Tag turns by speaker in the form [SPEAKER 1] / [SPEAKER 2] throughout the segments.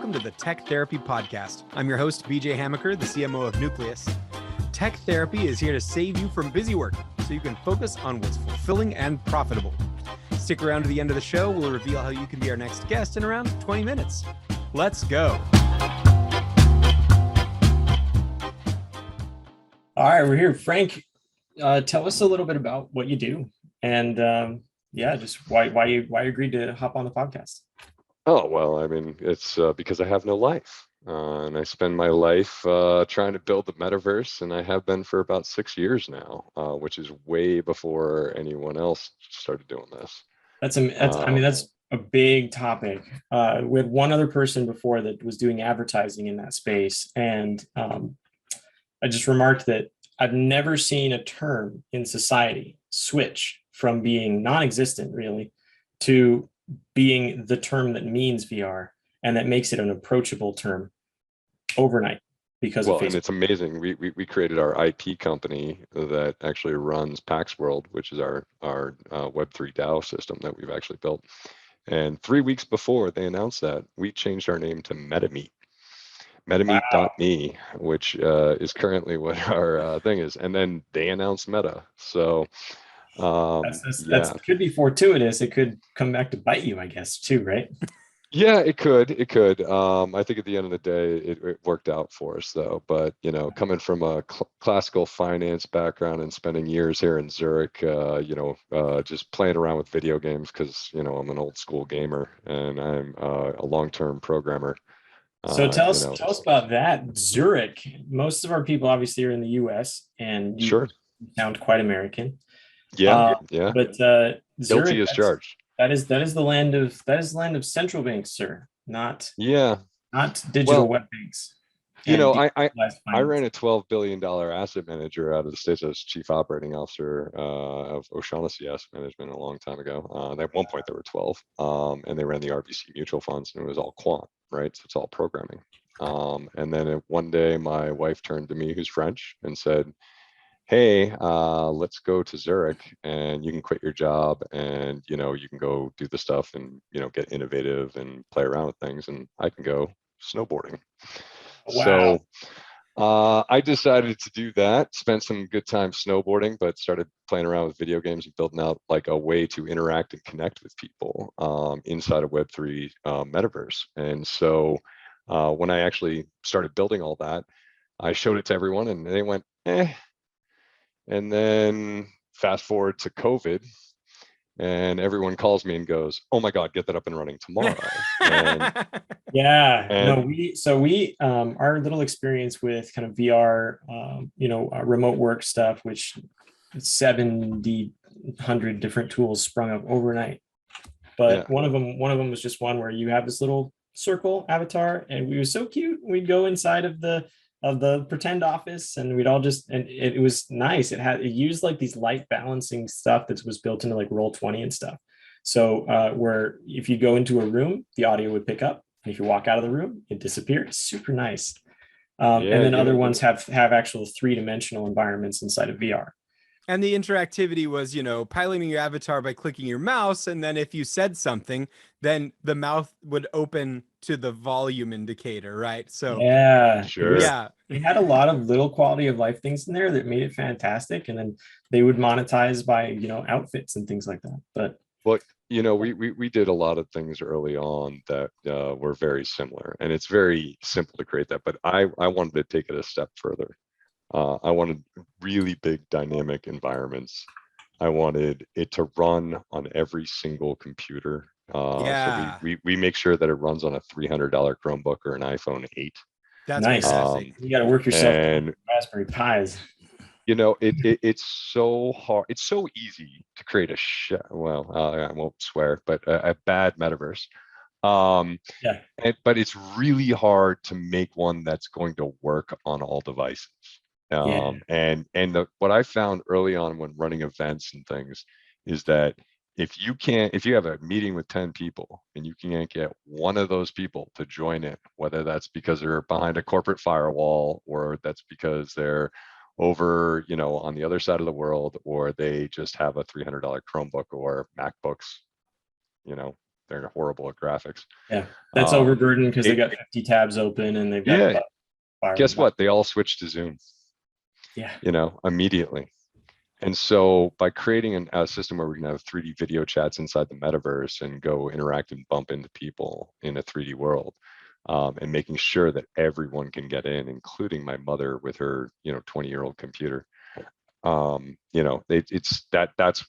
[SPEAKER 1] welcome to the Tech Therapy Podcast. I'm your host, BJ Hamaker, the CMO of Nucleus. Tech Therapy is here to save you from busy work so you can focus on what's fulfilling and profitable. Stick around to the end of the show. We'll reveal how you can be our next guest in around 20 minutes. Let's go.
[SPEAKER 2] All right, we're here. Frank, tell us a little bit about what you do and just why you agreed to hop on the podcast.
[SPEAKER 3] Oh, well, I mean, it's because I have no life. And I spend my life trying to build the metaverse, and I have been for about 6 years now, which is way before anyone else started doing this.
[SPEAKER 2] That's a big topic. We had one other person before that was doing advertising in that space, and I just remarked that I've never seen a term in society switch from being non-existent, really, to being the term that means VR and that makes it an approachable term overnight because of Facebook.
[SPEAKER 3] And it's amazing. We created our IP company that actually runs PAX World, which is our Web3 DAO system that we've actually built. And 3 weeks before they announced that, we changed our name to MetaMeet. MetaMeet.me, which is currently what our thing is. And then they announced Meta. So that
[SPEAKER 2] could be fortuitous. It could come back to bite you, I guess, too, right?
[SPEAKER 3] Yeah, it could. I think at the end of the day, it worked out for us, though. But, coming from a classical finance background and spending years here in Zurich, just playing around with video games because, I'm an old school gamer and I'm a long-term programmer.
[SPEAKER 2] So tell us about that. Zurich. Most of our people obviously are in the US, and you sound quite American.
[SPEAKER 3] Yeah.
[SPEAKER 2] But Zurich,
[SPEAKER 3] guilty as charged.
[SPEAKER 2] That is the land of central banks, sir. Not digital web banks.
[SPEAKER 3] I ran a $12 billion asset manager out of the States. I was chief operating officer of O'Shaughnessy Asset Management a long time ago. At one point, there were 12, and they ran the RBC mutual funds, and it was all quant, right? So it's all programming. And then one day, my wife turned to me, who's French, and said, hey, let's go to Zurich, and you can quit your job, and you can go do the stuff and get innovative and play around with things, and I can go snowboarding.
[SPEAKER 2] Wow.
[SPEAKER 3] So I decided to do that, spent some good time snowboarding, but started playing around with video games and building out like a way to interact and connect with people inside of Web3 Metaverse. And so when I actually started building all that, I showed it to everyone and they went, eh. And then fast forward to COVID, and everyone calls me and goes, "Oh my God, get that up and running tomorrow!"
[SPEAKER 2] Our little experience with kind of VR, remote work stuff, which 100 different tools sprung up overnight. But one of them was just one where you have this little circle avatar, and we were so cute. We'd go inside of the pretend office, and we'd all and it was nice. It used like these light balancing stuff that was built into like Roll20 and stuff. So where if you go into a room, the audio would pick up, and if you walk out of the room, it disappeared. It's super nice. And then other ones have actual 3-dimensional environments inside of VR.
[SPEAKER 1] And the interactivity was, piloting your avatar by clicking your mouse. And then if you said something, then the mouth would open to the volume indicator, right? So
[SPEAKER 3] sure.
[SPEAKER 2] It had a lot of little quality of life things in there that made it fantastic. And then they would monetize by, outfits and things like that. But
[SPEAKER 3] we did a lot of things early on that were very similar, and it's very simple to create that. But I wanted to take it a step further. I wanted really big dynamic environments. I wanted it to run on every single computer. So we make sure that it runs on a $300 Chromebook or an iPhone 8.
[SPEAKER 1] That's
[SPEAKER 2] nice. You got to work yourself and Raspberry Pis.
[SPEAKER 3] It's so hard. It's so easy to create I won't swear, but a bad metaverse. But it's really hard to make one that's going to work on all devices. What I found early on when running events and things is that if you have a meeting with 10 people and you can't get one of those people to join in, whether that's because they're behind a corporate firewall or that's because they're over, on the other side of the world, or they just have a $300 Chromebook or MacBooks, they're horrible at graphics.
[SPEAKER 2] Yeah, that's overburdened because they got 50 tabs open and they've got
[SPEAKER 3] guess what? They all switched to Zoom.
[SPEAKER 2] Yeah.
[SPEAKER 3] Immediately. And so by creating a system where we can have 3D video chats inside the metaverse and go interact and bump into people in a 3D world, and making sure that everyone can get in, including my mother with her, 20-year-old computer. That's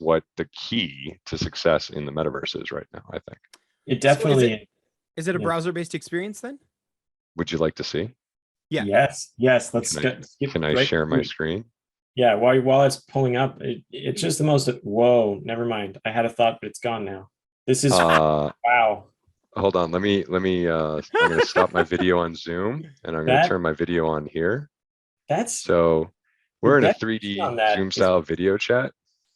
[SPEAKER 3] what the key to success in the metaverse is right now, I think.
[SPEAKER 2] It definitely
[SPEAKER 1] so is it a browser-based experience then?
[SPEAKER 3] Would you like to see?
[SPEAKER 2] Yeah. Yes. Let's
[SPEAKER 3] can I share my screen?
[SPEAKER 2] Yeah, while it's pulling up, it's just the most. Whoa, never mind. I had a thought, but it's gone now. This is wow.
[SPEAKER 3] Hold on, let me. I'm going to stop my video on Zoom, and I'm going to turn my video on here. So we're in a 3D Zoom style video chat.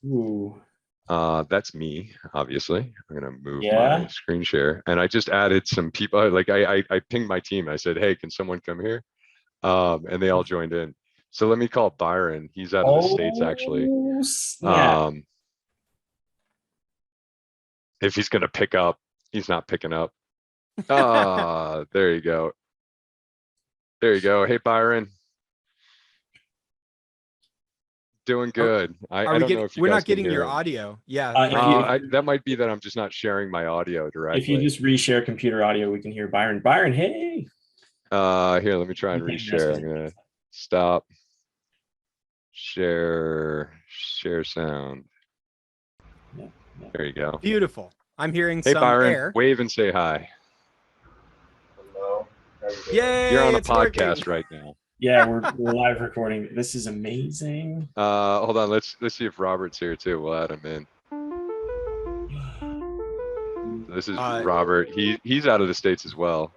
[SPEAKER 2] Ooh.
[SPEAKER 3] That's me, obviously. I'm going to move my screen share, and I just added some people. Like I pinged my team. I said, "Hey, can someone come here?" And they all joined in. So let me call Byron. He's out of the States, actually. If he's going to pick up, he's not picking up. There you go. Hey, Byron. Doing good. I don't know if you
[SPEAKER 1] we're
[SPEAKER 3] guys
[SPEAKER 1] not getting
[SPEAKER 3] can hear
[SPEAKER 1] your
[SPEAKER 3] him.
[SPEAKER 1] audio. Yeah.
[SPEAKER 3] That might be that I'm just not sharing my audio directly.
[SPEAKER 2] If you just reshare computer audio, we can hear Byron. Byron, hey.
[SPEAKER 3] Here, let me try and reshare. I'm going to stop. Share sound. There you go.
[SPEAKER 1] Beautiful. I'm hearing
[SPEAKER 3] hey,
[SPEAKER 1] some
[SPEAKER 3] Byron,
[SPEAKER 1] air.
[SPEAKER 3] Wave and say hi.
[SPEAKER 4] Hello.
[SPEAKER 1] Yay!
[SPEAKER 3] You're on a podcast right now.
[SPEAKER 2] Yeah, we're live recording. This is amazing.
[SPEAKER 3] Hold on. Let's see if Robert's here too. We'll add him in. So this is Robert. He's out of the States as well.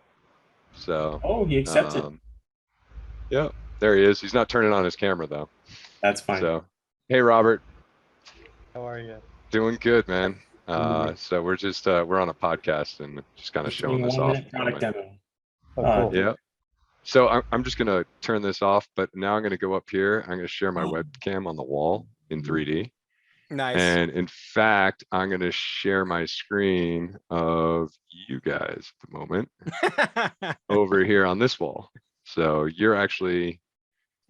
[SPEAKER 3] So.
[SPEAKER 2] He accepted.
[SPEAKER 3] Yeah, there he is. He's not turning on his camera though.
[SPEAKER 2] That's fine.
[SPEAKER 3] So, hey, Robert.
[SPEAKER 4] How are you?
[SPEAKER 3] Doing good, man. So we're just we're on a podcast and just kind of showing this off.
[SPEAKER 2] Product demo.
[SPEAKER 4] Oh, cool.
[SPEAKER 3] Yeah. So I'm just gonna turn this off, but now I'm gonna go up here. I'm gonna share my webcam on the wall in 3D.
[SPEAKER 1] Nice.
[SPEAKER 3] And in fact, I'm gonna share my screen of you guys at the moment over here on this wall. So you're actually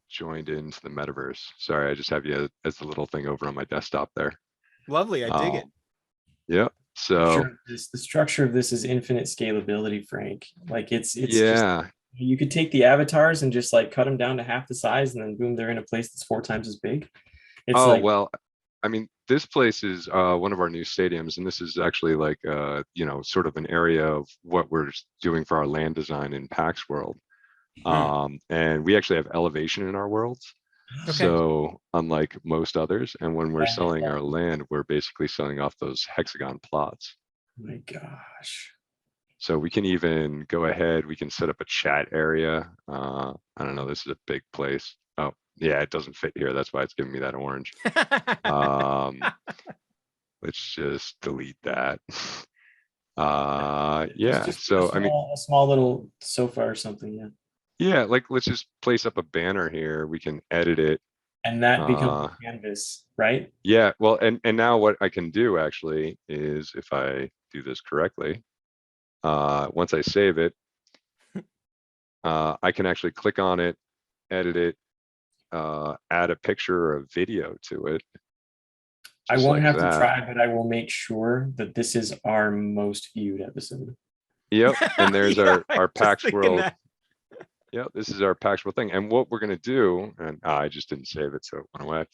[SPEAKER 3] joined into the metaverse. Sorry, I just have you as the little thing over on my desktop there.
[SPEAKER 1] Lovely. I dig it.
[SPEAKER 3] Yeah. So
[SPEAKER 2] the structure of this is infinite scalability, Frank. Like it's
[SPEAKER 3] yeah.
[SPEAKER 2] Just, you could take the avatars and just like cut them down to half the size, and then boom, they're in a place that's 4 times as big. It's
[SPEAKER 3] well, I mean, this place is one of our new stadiums, and this is actually like sort of an area of what we're doing for our land design in PAX World. And we actually have elevation in our worlds. Okay. So unlike most others, and when we're selling our land, we're basically selling off those hexagon plots.
[SPEAKER 2] Oh my gosh.
[SPEAKER 3] So we can even go ahead, we can set up a chat area. I don't know, this is a big place. Oh, yeah, it doesn't fit here. That's why it's giving me that orange. Let's just delete that. Yeah, so I mean,
[SPEAKER 2] a small little sofa or something, yeah.
[SPEAKER 3] Yeah, like let's just place up a banner here. We can edit it.
[SPEAKER 2] And that becomes a canvas, right?
[SPEAKER 3] Yeah, well, and now what I can do actually is if I do this correctly, once I save it, I can actually click on it, edit it, add a picture or a video to it.
[SPEAKER 2] I won't have to try, but I will make sure that this is our most viewed episode.
[SPEAKER 3] Yep, and there's our PAX World. Yeah, this is our PAX World thing. And what we're going to do, and I just didn't save it, so it went away.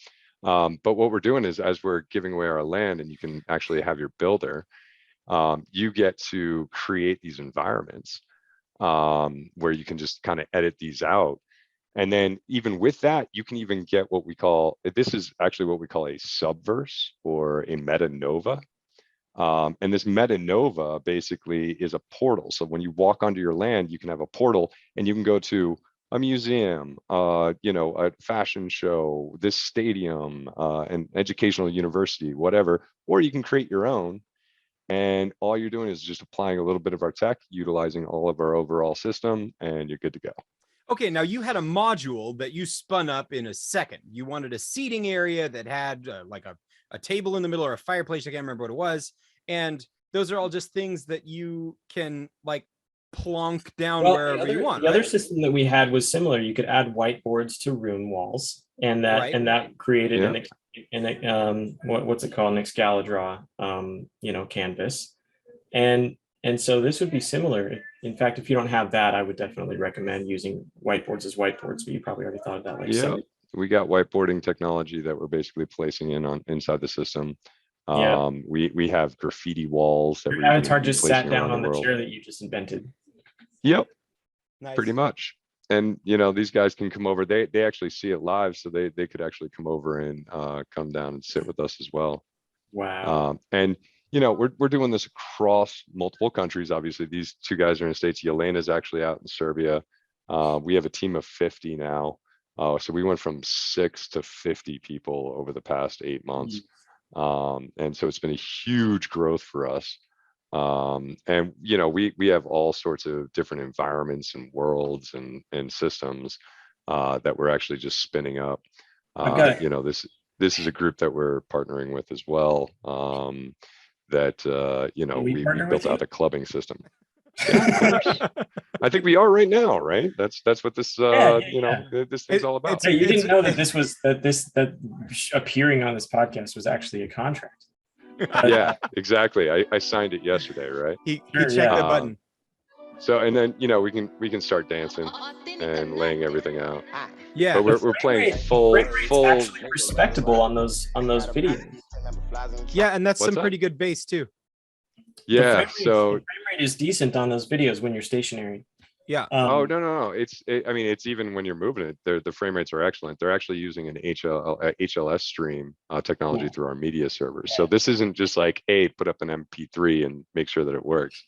[SPEAKER 3] But what we're doing is as we're giving away our land and you can actually have your builder, you get to create these environments where you can just kind of edit these out. And then even with that, you can even get what we call, this is actually what we call a subverse or a metanova. And this metanova basically is a portal. So when you walk onto your land, you can have a portal and you can go to a museum, a fashion show, this stadium, an educational university, whatever, or you can create your own. And all you're doing is just applying a little bit of our tech, utilizing all of our overall system, and you're good to go.
[SPEAKER 1] Okay, now you had a module that you spun up in a second. You wanted a seating area that had like a table in the middle or a fireplace. I can't remember what it was. And those are all just things that you can like plonk down
[SPEAKER 2] Well,
[SPEAKER 1] wherever you want.
[SPEAKER 2] The other system that we had was similar. You could add whiteboards to room walls, and that created what's it called, an Excalibur canvas, and so this would be similar. In fact, if you don't have that, I would definitely recommend using whiteboards as whiteboards, but you probably already thought of that.
[SPEAKER 3] We got whiteboarding technology that we're basically placing inside the system. We have graffiti walls that
[SPEAKER 2] your avatar just sat down on the chair that you just invented.
[SPEAKER 3] Yep. Nice. Pretty much. And these guys can come over. They actually see it live, so they could actually come over and come down and sit with us as well.
[SPEAKER 2] Wow.
[SPEAKER 3] And we're doing this across multiple countries. Obviously, these two guys are in the States. Yelena's actually out in Serbia. We have a team of 50 now. So we went from 6 to 50 people over the past 8 months. And so it's been a huge growth for us. And we have all sorts of different environments and worlds and systems that we're actually just spinning up. This is a group that we're partnering with as well. We built out a clubbing system. Yeah, I think we are right now, right? That's what this this thing's all about.
[SPEAKER 2] So you didn't know that that appearing on this podcast was actually a contract.
[SPEAKER 3] Yeah, exactly. I signed it yesterday, right?
[SPEAKER 1] He checked the button.
[SPEAKER 3] So and then we can start dancing and laying everything out.
[SPEAKER 1] Yeah,
[SPEAKER 3] but we're playing full
[SPEAKER 2] actually respectable on those videos.
[SPEAKER 1] Yeah, and that's pretty good bass too.
[SPEAKER 3] Yeah,
[SPEAKER 2] the frame rate is decent on those videos when you're stationary.
[SPEAKER 1] Yeah.
[SPEAKER 3] No. It's even when you're moving it, the frame rates are excellent. They're actually using an HLS stream technology through our media servers. So this isn't just like, hey, put up an MP3 and make sure that it works.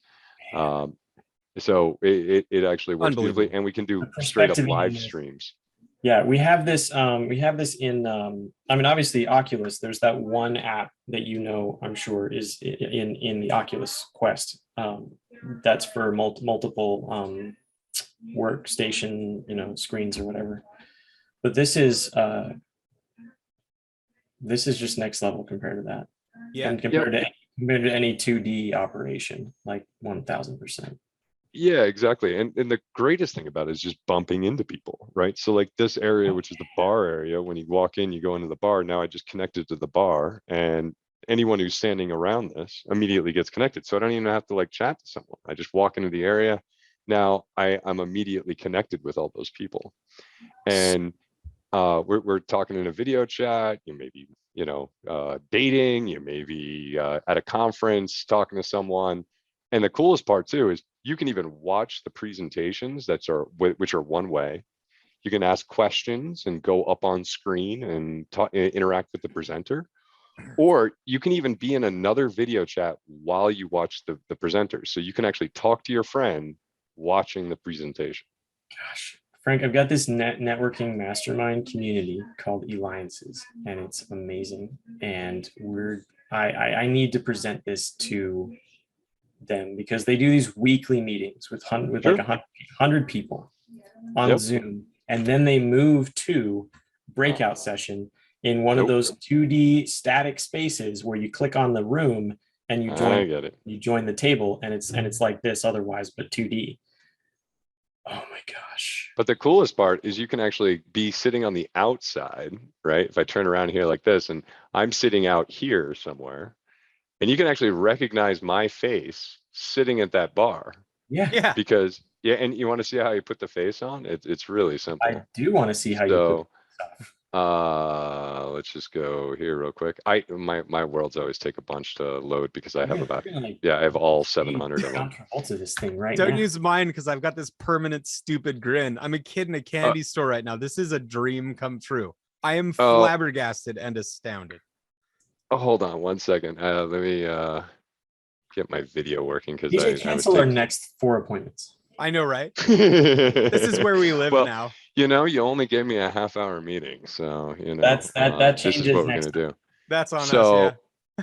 [SPEAKER 3] So it actually works beautifully, and we can do straight up live streams.
[SPEAKER 2] Yeah, we have this in obviously Oculus. There's that one app that I'm sure is in the Oculus Quest. That's for multiple workstation, screens or whatever. But this is just next level compared to that.
[SPEAKER 1] Yeah.
[SPEAKER 2] And compared to any 2D operation, like 1000%.
[SPEAKER 3] Yeah, exactly. And the greatest thing about it is just bumping into people, right? So like this area, which is the bar area, when you walk in, you go into the bar. Now I just connected to the bar, and anyone who's standing around this immediately gets connected. So I don't even have to like chat to someone. I just walk into the area. Now I'm immediately connected with all those people. And we're talking in a video chat. You may be, dating, you may be at a conference talking to someone. And the coolest part too is you can even watch the presentations which are one way. You can ask questions and go up on screen and interact with the presenter, or you can even be in another video chat while you watch the presenter. So you can actually talk to your friend watching the presentation.
[SPEAKER 2] Gosh, Frank, I've got this networking mastermind community called Alliances, and it's amazing. And I need to present this to them because they do these weekly meetings with like 100 people on Zoom, and then they move to breakout session in one of those 2D static spaces where you click on the room and you join the table, and it's like this otherwise, but 2D. Oh my gosh.
[SPEAKER 3] But the coolest part is you can actually be sitting on the outside, right? If I turn around here like this, and I'm sitting out here somewhere, and you can actually recognize my face sitting at that bar.
[SPEAKER 2] Yeah.
[SPEAKER 3] Because and you want to see how you put the face on? It's really simple.
[SPEAKER 2] I do want to see how you put stuff.
[SPEAKER 3] Let's just go here real quick. My worlds always take a bunch to load because I have I have all 700 of them.
[SPEAKER 2] To this thing right
[SPEAKER 1] Don't
[SPEAKER 2] now.
[SPEAKER 1] use mine because I've got this permanent stupid grin. I'm a kid in a candy store right now. This is a dream come true. I am flabbergasted and astounded.
[SPEAKER 3] Oh, hold on one second. Let me get my video working because
[SPEAKER 2] I cancel our next 4 appointments.
[SPEAKER 1] I know, right? This is where we live now.
[SPEAKER 3] You only gave me a half-hour meeting, so
[SPEAKER 2] that changes.
[SPEAKER 3] This is what we're gonna do.
[SPEAKER 1] That's on us. Yeah.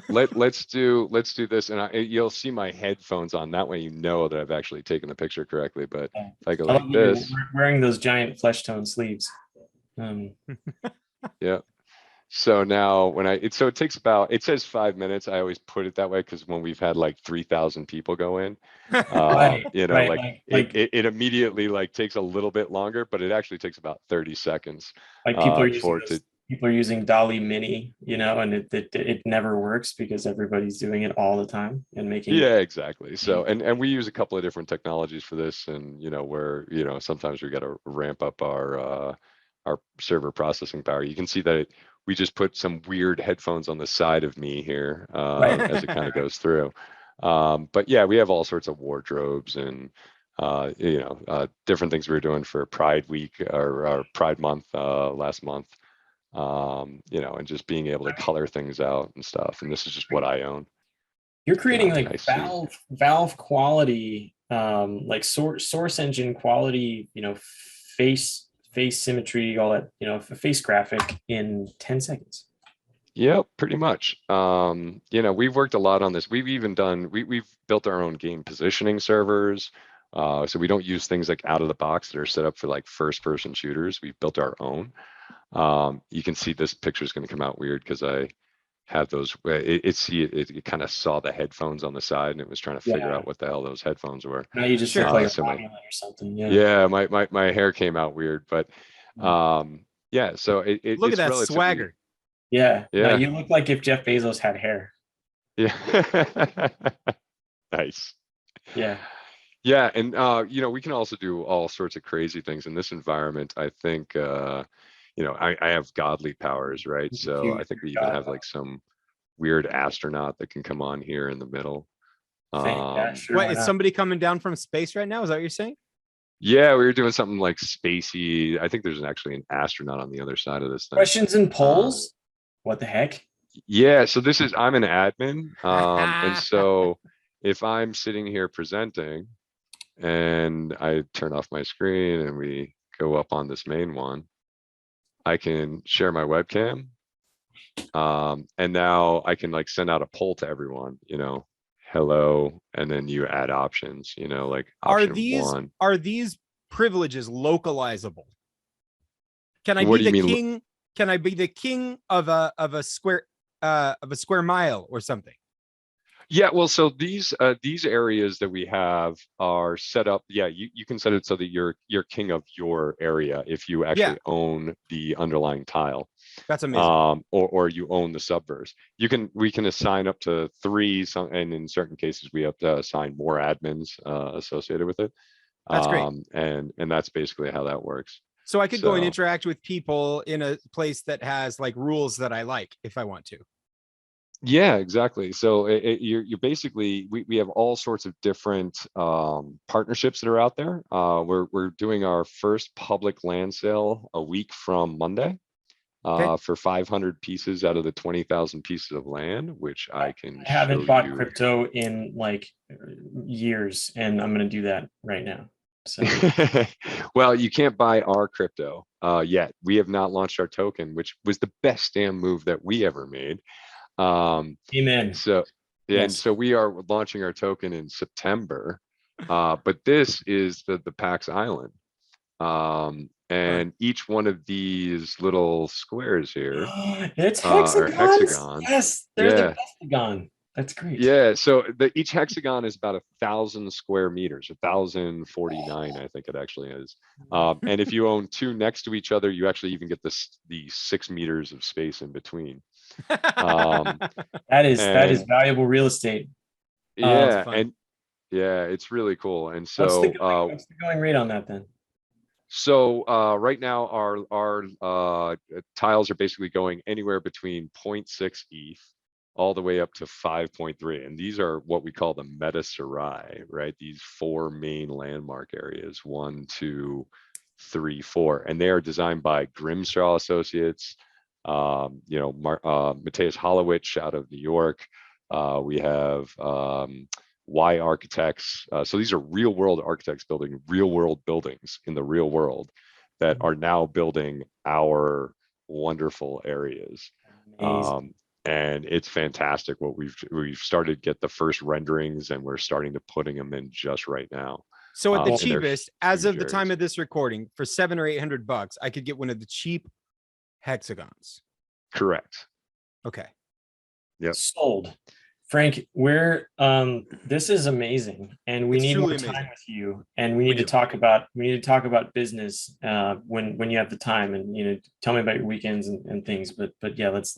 [SPEAKER 3] let's do this, and you'll see my headphones on. That way, you know that I've actually taken the picture correctly. But if I go like this,
[SPEAKER 2] wearing those giant flesh tone sleeves.
[SPEAKER 3] Yeah. So now when it takes about, it says 5 minutes. I always put it that way because when we've had like 3,000 people go in,
[SPEAKER 2] Right,
[SPEAKER 3] it immediately like takes a little bit longer, but it actually takes about 30 seconds.
[SPEAKER 2] Like people are using Dolly Mini, and it never works because everybody's doing it all the time and making.
[SPEAKER 3] Yeah, exactly. So, and we use a couple of different technologies for this, and where sometimes we got to ramp up our server processing power. You can see that we just put some weird headphones on the side of me here as it kind of goes through. But yeah, we have all sorts of wardrobes and different things we were doing for Pride Week or Pride Month last month. And just being able to color things out and stuff. And this is just what I own.
[SPEAKER 2] You're creating like Valve quality, like source engine quality, face symmetry, all that, face graphic in 10 seconds.
[SPEAKER 3] Yep, pretty much. We've worked a lot on this. We've even we've built our own game positioning servers. So we don't use things like out of the box that are set up for like first person shooters. We've built our own. You can see this picture is going to come out weird because I have those. It kind of saw the headphones on the side and it was trying to figure out what the hell those headphones were.
[SPEAKER 2] Now you just look like a or something.
[SPEAKER 3] Yeah, my hair came out weird, but yeah. So
[SPEAKER 1] look at that swagger.
[SPEAKER 2] Yeah. Now you look like if Jeff Bezos had hair.
[SPEAKER 3] Yeah. Nice.
[SPEAKER 2] Yeah.
[SPEAKER 3] Yeah, and we can also do all sorts of crazy things in this environment. I think I have godly powers, right? So I think we even have like some weird astronaut that can come on here in the middle.
[SPEAKER 1] What is somebody coming down from space right now? Is that what you're saying?
[SPEAKER 3] Yeah, we were doing something like spacey. I think there's actually an astronaut on the other side of this thing.
[SPEAKER 2] Questions and polls? What the heck?
[SPEAKER 3] Yeah, so I'm an admin. And so if I'm sitting here presenting and I turn off my screen and we go up on this main one, I can share my webcam. And now I can like send out a poll to everyone, hello, and then you add options, like option 1.
[SPEAKER 1] Are these privileges localizable? Can I be the king? Can I be the king of a square mile or something?
[SPEAKER 3] Yeah, well, so these areas that we have are set up. Yeah, you can set it so that you're king of your area if you actually own the underlying tile.
[SPEAKER 1] That's amazing.
[SPEAKER 3] Or you own the subverse. We can assign up to 3, and in certain cases we have to assign more admins associated with it.
[SPEAKER 1] That's great.
[SPEAKER 3] And that's basically how that works.
[SPEAKER 1] So I could go and interact with people in a place that has like rules that I like if I want to.
[SPEAKER 3] Yeah, exactly. So you're basically, we have all sorts of different partnerships that are out there. We're doing our first public land sale a week from Monday for 500 pieces out of the 20,000 pieces of land, which I haven't
[SPEAKER 2] bought crypto in like years, and I'm going to do that right now. So.
[SPEAKER 3] Well, you can't buy our crypto yet. We have not launched our token, which was the best damn move that we ever made.
[SPEAKER 2] Amen.
[SPEAKER 3] So and so we are launching our token in September, but this is the Pax Island, and each one of these little squares here
[SPEAKER 2] it's hexagons. Yes, there's the hexagon. That's great.
[SPEAKER 3] Yeah, so each hexagon is about 1,000 square meters, 1,049, I think it actually is. And if you own 2 next to each other, you actually even get the 6 meters of space in between.
[SPEAKER 2] That is valuable real estate.
[SPEAKER 3] It's really cool. And so
[SPEAKER 2] what's the going rate on that then?
[SPEAKER 3] So right now our tiles are basically going anywhere between 0.6 ETH all the way up to 5.3, and these are what we call the meta Sarai, right? These 4 main landmark areas, 1, 2, 3, 4, and they are designed by Grimstraw Associates. Matthias Holowich out of New York. We have Y Architects. So these are real world architects building real world buildings in the real world that are now building our wonderful areas. And it's fantastic what we've started to get the first renderings, and we're starting to putting them in just right now.
[SPEAKER 1] So at the cheapest, as of the time of this recording, for $700 or $800, I could get one of the cheap hexagons.
[SPEAKER 3] Correct.
[SPEAKER 1] Okay.
[SPEAKER 3] Yep.
[SPEAKER 2] Sold. Frank, this is amazing, and we need more time with you, and we need to talk about business when you have the time, and tell me about your weekends and things. But yeah, let's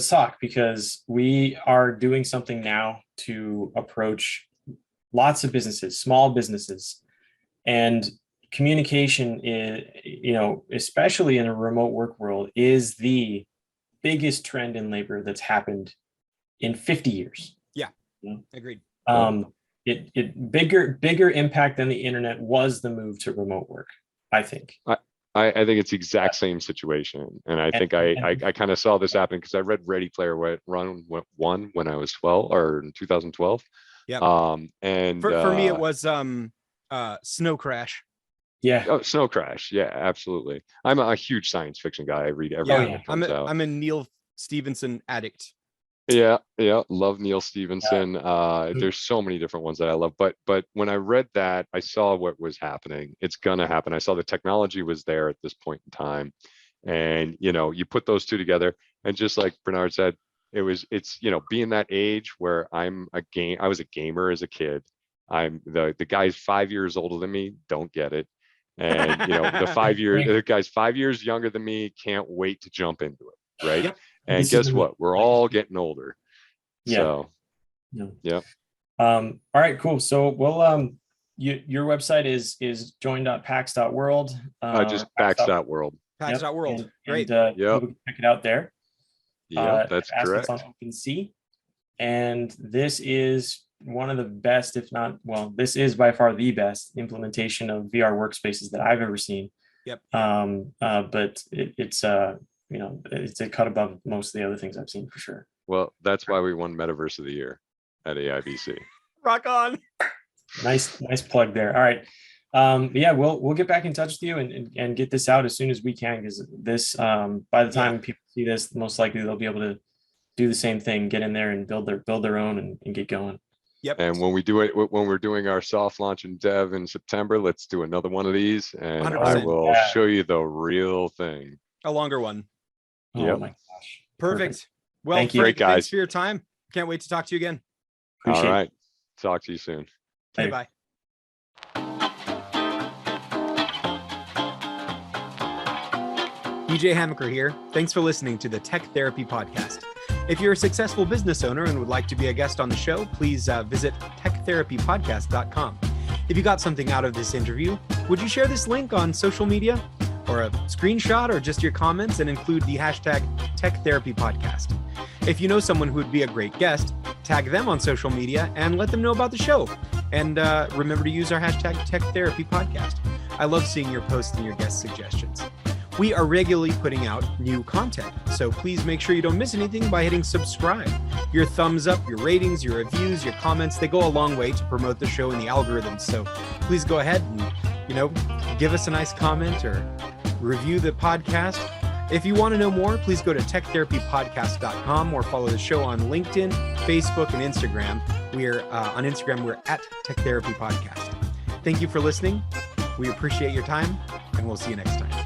[SPEAKER 2] talk, because we are doing something now to approach lots of businesses, small businesses, and communication is, especially in a remote work world, is the biggest trend in labor that's happened in 50 years.
[SPEAKER 1] Yeah, agreed.
[SPEAKER 2] It bigger impact than the internet was the move to remote work, I think.
[SPEAKER 3] I think it's the exact same situation. And I think I kind of saw this happen because I read Ready Player One when I was 12, or in 2012.
[SPEAKER 1] Yeah.
[SPEAKER 3] And
[SPEAKER 1] for me, it was Snow Crash.
[SPEAKER 2] Yeah.
[SPEAKER 3] Oh, Snow Crash. Yeah, absolutely. I'm a huge science fiction guy. I read everything that comes out.
[SPEAKER 1] I'm a Neil Stephenson addict.
[SPEAKER 3] Yeah, love Neil Stephenson. There's so many different ones that I love, but when I read that, I saw what was happening. It's gonna happen. I saw the technology was there at this point in time, and you put those two together, and just like Bernard said, it's being that age where I was a gamer as a kid. I'm the guy's 5 years older than me, don't get it, and the guy's 5 years younger than me can't wait to jump into it, right?
[SPEAKER 1] Yep.
[SPEAKER 3] And guess what? We're all getting older.
[SPEAKER 2] Yeah.
[SPEAKER 3] So,
[SPEAKER 2] yeah. All right, cool. So we'll your website is join.pax.world.
[SPEAKER 3] Just pax.world.
[SPEAKER 1] Pax.world. Great.
[SPEAKER 2] And people can check it out there.
[SPEAKER 3] Yeah, that's correct.
[SPEAKER 2] On OpenSea. And this is one of the best, if not, this is by far the best implementation of VR workspaces that I've ever seen.
[SPEAKER 1] Yep.
[SPEAKER 2] But it's a cut above most of the other things I've seen, for sure.
[SPEAKER 3] Well, that's why we won Metaverse of the Year at AIBC.
[SPEAKER 1] Rock on.
[SPEAKER 2] Nice plug there. All right. Yeah, we'll get back in touch with you and get this out as soon as we can, because this by the time people see this, most likely they'll be able to do the same thing, get in there and build their own and get going.
[SPEAKER 3] Yep. And when we're doing our soft launch in dev in September, let's do another one of these, and 100%. I will show you the real thing.
[SPEAKER 1] A longer one.
[SPEAKER 2] Oh my gosh.
[SPEAKER 1] Perfect. Well,
[SPEAKER 2] thank you.
[SPEAKER 1] Frank, thanks for your time. Can't wait to talk to you again.
[SPEAKER 2] Appreciate
[SPEAKER 3] All right. Talk to you soon.
[SPEAKER 1] Okay, bye. BJ Hamaker here. Thanks for listening to the Tech Therapy Podcast. If you're a successful business owner and would like to be a guest on the show, please visit techtherapypodcast.com. If you got something out of this interview, would you share this link on social media, or a screenshot, or just your comments, and include the hashtag TechTherapyPodcast? If you know someone who would be a great guest, tag them on social media and let them know about the show. And remember to use our hashtag TechTherapyPodcast. I love seeing your posts and your guest suggestions. We are regularly putting out new content, so please make sure you don't miss anything by hitting subscribe. Your thumbs up, your ratings, your reviews, your comments, they go a long way to promote the show in the algorithms. So please go ahead and, give us a nice comment or review the podcast. If you want to know more, please go to techtherapypodcast.com or follow the show on LinkedIn, Facebook, and Instagram. On Instagram, we're at Tech Therapy Podcast. Thank you for listening. We appreciate your time, and we'll see you next time.